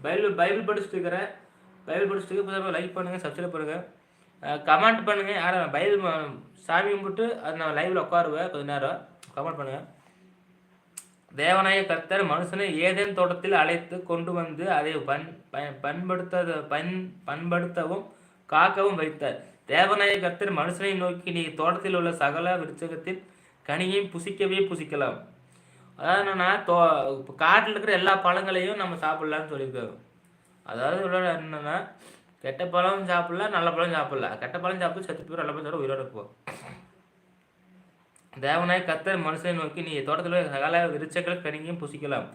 Bible படிச்சுட்டு இருக்கிறேன். Bible படிச்சுட்டு புதுசாக லைக் பண்ணுங்கள், சப்ஸ்கிரைப் பண்ணுங்கள், கமெண்ட் பண்ணுங்கள். யாரும் பைபிள் சாமி கும்பிட்டு அது நான் லைவில் உட்காருவேன் கொஞ்ச நேரம். கமெண்ட் பண்ணுங்கள். தேவனாய கர்த்தர் மனுஷனை ஏதேன் தோட்டத்தில் அழைத்து கொண்டு வந்து அதை பண்படுத்தவும் காக்கவும் வைத்தார். தேவனாய கர்த்தர் மனுஷனை நோக்கி, நீ தோட்டத்தில் உள்ள சகல விருட்சகத்தின் கனியையும் புசிக்கலாம். அதாவது என்னன்னா, காட்டில் இருக்கிற எல்லா பழங்களையும் நம்ம சாப்பிடலான்னு சொல்லியிருக்காங்க. அதாவது என்னன்னா, கெட்ட பழம் சாப்பிடலாம், நல்ல பழம் சாப்பிடலாம். கெட்ட பழம் சாப்பிட்டு செத்து போய், நல்ல பழம் சாப்பிட உயிரோட இருப்போம். தேவனாய் கர்த்தர் மனுஷனை நோக்கி, நீ தோட்டத்தில் சகல விருட்சங்கள் கனியையும் புசிக்கலாம்,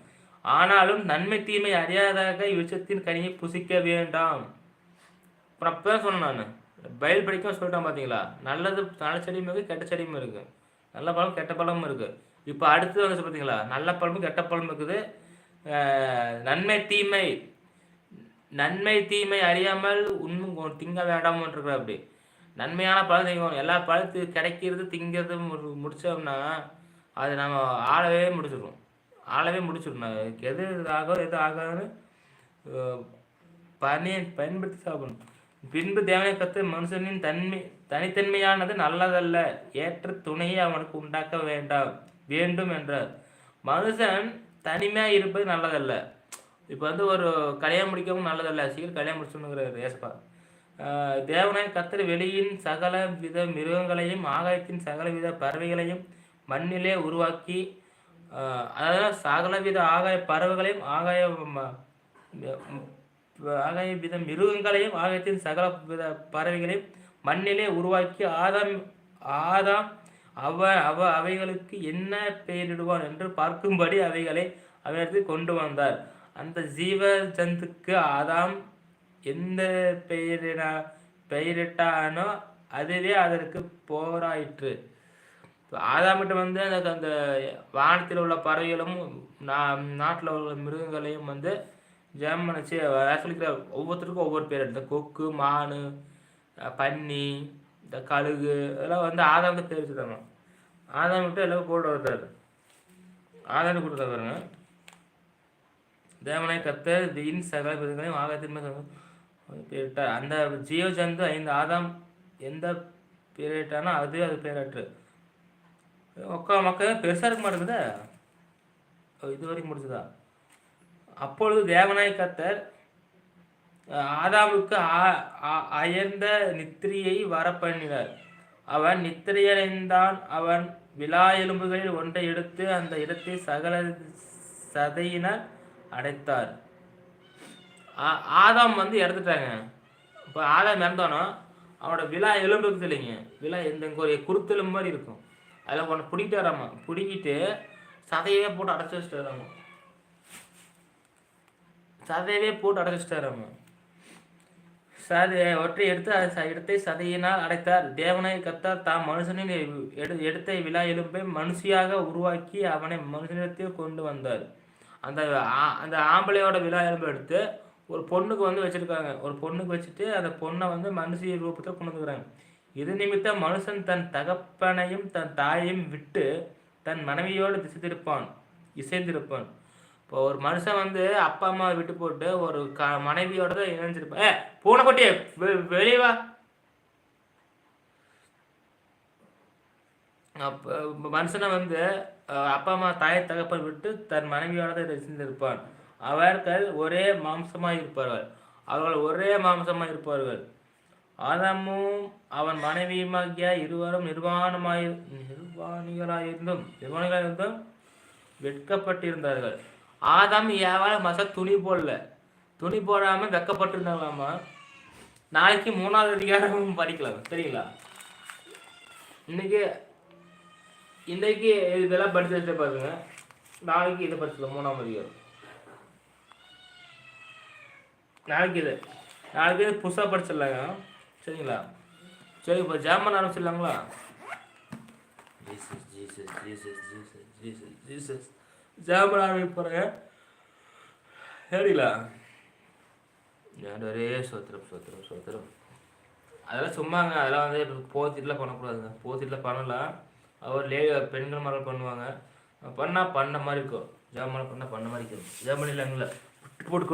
ஆனாலும் நன்மை தீமை அறியாதாக விருட்சத்தின் கனியை புசிக்க வேண்டாம். அப்புறம் அப்பதான் சொன்னேன் நான், பைபிள் படிக்க சொல்லிட்டேன் பார்த்தீங்களா. நல்ல செடியும் இருக்குது, கெட்ட செடியும் இருக்குது. நல்ல பழம் கெட்ட பழமும் இருக்குது. இப்போ அடுத்து வந்து பார்த்தீங்களா, நல்ல பழமும் கெட்ட பழமும் இருக்குது. நன்மை தீமை அறியாமல் இன்னும் திங்க வேண்டாம்னு இருக்கிற. அப்படி நன்மையான பழம் திங்கணும். எல்லா பழத்து கிடைக்கிறது திங்கிறது முடித்தோம்னா அது நம்ம ஆளவே முடிச்சிடணும். எது ஆகாதுன்னு பயன்படுத்தி சாப்பிடணும். பின்பு தேவனை கத்து, மனுஷனின் தனித்தன்மையானது நல்லதல்ல, ஏற்ற துணையை அவனுக்கு உண்டாக்க வேண்டும் என்றார். மனுஷன் தனிமையாக இருப்பது நல்லதல்ல. இப்போ வந்து ஒரு கல்யாணம் முடிக்கவும் நல்லதல்ல, சீக்கிரம் கல்யாணம் முடிச்சோம்னுங்கிறார் ஏசப்பா. தேவனாய் கர்த்தர் வெளியின் சகல வித மிருகங்களையும் ஆகாயத்தின் சகல வித பறவைகளையும் மண்ணிலே உருவாக்கி, அதாவது சகலவித ஆகாய பறவைகளையும் ஆகாய வித மிருகங்களையும் ஆகாயத்தின் சகல வித பறவைகளையும் மண்ணிலே உருவாக்கி ஆதாம் அவைகளுக்கு என்ன பெயரிடுவான் என்று பார்க்கும்படி அவைகளை அவரிடத்தில் கொண்டு வந்தார். அந்த ஜீவ ஜந்துக்கு ஆதாம் எந்த பெயரிட்டானோ அதுவே அதற்கு போராயிற்று. ஆதாமிட்ட வந்து அந்த வானத்தில் உள்ள பறவைகளும் நாட்டில் உள்ள மிருகங்களையும் வந்து ஜெபம் பண்ணிச்சு. சொல்லிக்கிற ஒவ்வொருத்தருக்கும் ஒவ்வொரு பேர் எடுத்த கொக்கு, மானு, பன்னி, இந்த கழுகு இதெல்லாம் வந்து ஆதாமுக்கு பேர் வச்சுருக்காங்க. ஆதாமிட்ட எல்லாம் கூட வருதாரு. ஆதாம் கொடுத்தா பாருங்க. தேவனாய் கர்த்தர் வீண் சகல விதங்களையும் ஆகாயத்தின் பேரிட்டார். அந்த ஜீவ ஜந்து 5 ஆதாம் எந்த பேரிட்டானோ அது பேராற்று. மக்கள் பெருசாக இருக்க மாட்டேங்குதா, இது வரைக்கும் முடிச்சுதா. அப்பொழுது தேவனாய் கர்த்தர் ஆதாமுக்கு அயர்ந்த நித்திரையை வரப்பண்ணினார். அவன் நித்திரையடைந்தான். அவன் விலா எலும்புகளில் ஒன்றை எடுத்து அந்த இடத்தை சகல சதையினர் அடைத்தார். ஆதாம் வந்து இறந்துட்டாங்க. இப்போ ஆதாம் இறந்தானோ அவனோட விலா எலும்பு இருக்குது இல்லைங்க, விலா இந்த ஒரு குருத்தெலும்பு மாதிரி இருக்கும், அதில் ஒன்று பிடிக்கிட்டு வராமா, பிடிக்கிட்டு சதையவே போட்டு அடைச்சி வச்சுட்டு வராமா, ஒற்றை எடுத்து இடத்தை சதையினால் அடைத்தார். தேவனாய் கர்த்தர் தாம் மனுஷனின் எடுத்த விலா எலும்பை மனுஷியாக உருவாக்கி அவனை மனுஷனிடத்தில் கொண்டு வந்தார். அந்த ஆம்பளையோட விலா எலும்பை எடுத்து ஒரு பொண்ணுக்கு வந்து வச்சுருக்காங்க. ஒரு பொண்ணுக்கு வச்சுட்டு அந்த பொண்ணை வந்து மனுஷி ரூபத்தில் கொண்டு வந்துக்கிறாங்க. இது நிமித்தம் மனுஷன் தன் தகப்பனையும் தன் தாயையும் விட்டு தன் மனைவியோடு இசைந்திருப்பான். இப்போ ஒரு மனுஷன் வந்து அப்பா அம்மாவை விட்டு போட்டு ஒரு மனைவியோட தான் இணைஞ்சிருப்பான். பூனைக்குட்டியே வெளியே வா. மனுஷனை வந்து அப்பா அம்மா தாயை தகப்பன் விட்டு தன் மனைவியோட தான் இணைந்திருப்பான். அவர்கள் ஒரே மாம்சமாய் இருப்பார்கள். ஆதாமும் அவன் மனைவியுமாகிய இருவரும் நிர்வாணிகளாயிருந்தும் வெட்கப்பட்டிருந்தார்கள். ஆதாம் ஏவாள் துணி போடாம வெக்கப்பட்டிருந்தாங்களாமா. நாளைக்கு 3வது அதிகாரம் படிக்கலாம், சரிங்களா. இன்னைக்கு இதெல்லாம் படிச்சு வச்சு பாருங்க. நாளைக்கு இதை படிச்சுக்கலாம் 3வது அதிகாரம். நாளைக்கு இது புதுசாக படிச்சிடலாங்க, சரிங்களா. சரி, இப்போ ஜாமன் ஆரம்பிச்சிடலாங்களா. ஜீசஸ் ஜாமன் ஆரம்பிக்க போகிறேங்க, சரிங்களா. ஒரே சோத்திரம் அதெல்லாம் சும்மாங்க. அதெல்லாம் வந்து போத்திட்டுலாம் பண்ணக்கூடாதுங்க. போத்திட்டுலாம் பண்ணலாம், அவர் பெண்கள் மாதிரி பண்ணுவாங்க. பண்ணால் பண்ண மாதிரி இருக்கும். ஜாமனை பண்ணால் பண்ண மாதிரி இருக்கும். ஜாமன் இல்லைங்களா போட்டு